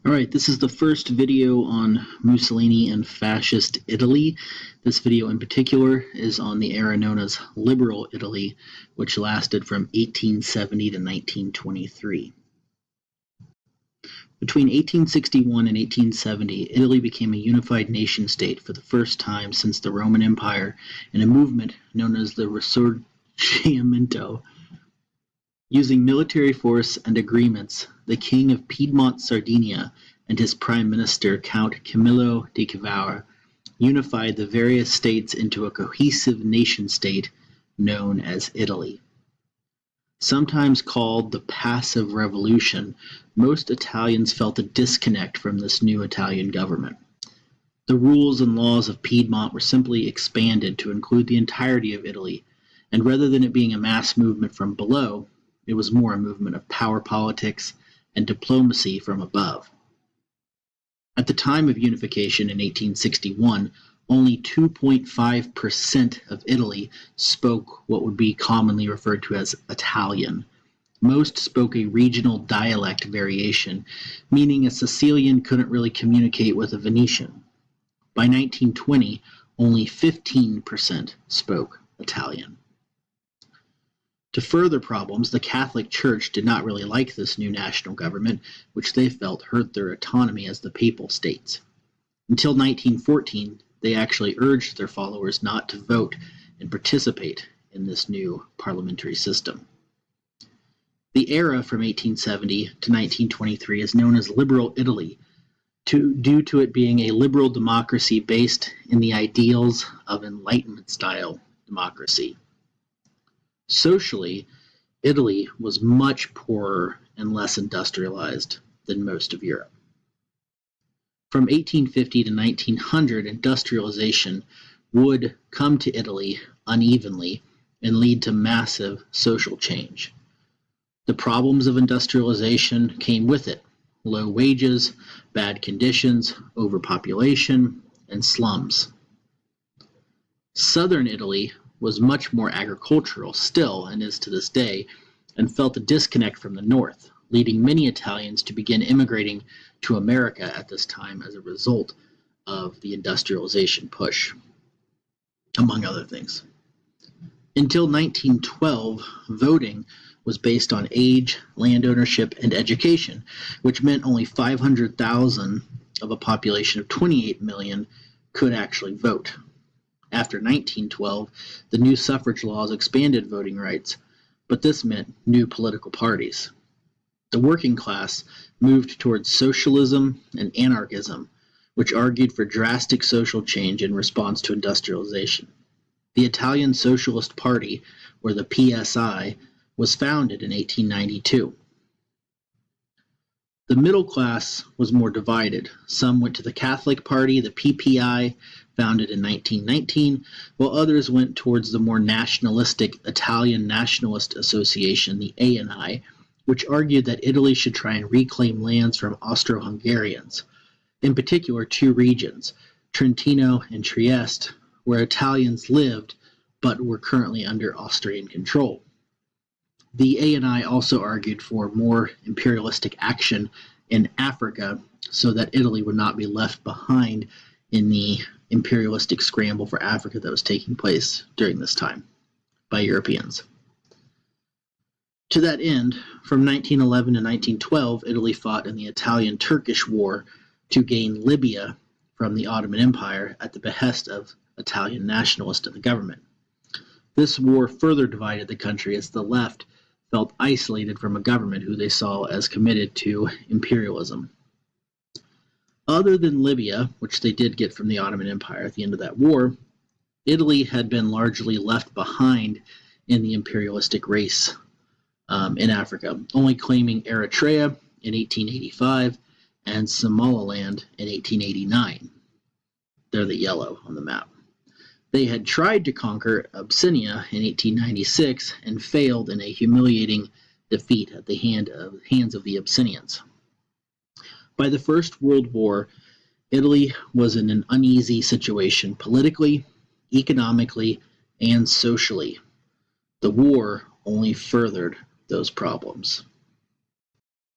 Alright, this is the first video on Mussolini and Fascist Italy. This video in particular is on the era known as Liberal Italy, which lasted from 1870 to 1923. Between 1861 and 1870, Italy became a unified nation-state for the first time since the Roman Empire in a movement known as the Risorgimento. Using military force and agreements, the King of Piedmont Sardinia and his Prime Minister Count Camillo di Cavour unified the various states into a cohesive nation-state known as Italy. Sometimes called the Passive Revolution, most Italians felt a disconnect from this new Italian government. The rules and laws of Piedmont were simply expanded to include the entirety of Italy, and rather than it being a mass movement from below, it was more a movement of power politics and diplomacy from above. At the time of unification in 1861, only 2.5% of Italy spoke what would be commonly referred to as Italian. Most spoke a regional dialect variation, meaning a Sicilian couldn't really communicate with a Venetian. By 1920, only 15% spoke Italian. To further problems, the Catholic Church did not really like this new national government, which they felt hurt their autonomy as the Papal States. Until 1914, they actually urged their followers not to vote and participate in this new parliamentary system. The era from 1870 to 1923 is known as Liberal Italy, due to it being a liberal democracy based in the ideals of Enlightenment-style democracy. Socially, Italy was much poorer and less industrialized than most of Europe. From 1850 to 1900, industrialization would come to Italy unevenly and lead to massive social change. The problems of industrialization came with it: low wages, bad conditions, overpopulation, and slums. Southern Italy was much more agricultural still, and is to this day, and felt a disconnect from the north, leading many Italians to begin immigrating to America at this time as a result of the industrialization push, among other things. Until 1912, voting was based on age, land ownership, and education, which meant only 500,000 of a population of 28 million could actually vote. After 1912, the new suffrage laws expanded voting rights, but this meant new political parties. The working class moved towards socialism and anarchism, which argued for drastic social change in response to industrialization. The Italian Socialist Party, or the PSI, was founded in 1892. The middle class was more divided. Some went to the Catholic Party, the PPI, founded in 1919, while others went towards the more nationalistic Italian Nationalist Association, the ANI, which argued that Italy should try and reclaim lands from Austro-Hungarians, in particular two regions, Trentino and Trieste, where Italians lived but were currently under Austrian control. The ANI also argued for more imperialistic action in Africa so that Italy would not be left behind in the imperialistic scramble for Africa that was taking place during this time by Europeans. To that end, from 1911 to 1912, Italy fought in the Italian-Turkish War to gain Libya from the Ottoman Empire at the behest of Italian nationalists in the government. This war further divided the country as the left felt isolated from a government who they saw as committed to imperialism. Other than Libya, which they did get from the Ottoman Empire at the end of that war, Italy had been largely left behind in the imperialistic race in Africa, only claiming Eritrea in 1885 and Somaliland in 1889. They're the yellow on the map. They had tried to conquer Abyssinia in 1896 and failed in a humiliating defeat at the hands of the Abyssinians. By the First World War, Italy was in an uneasy situation politically, economically, and socially. The war only furthered those problems.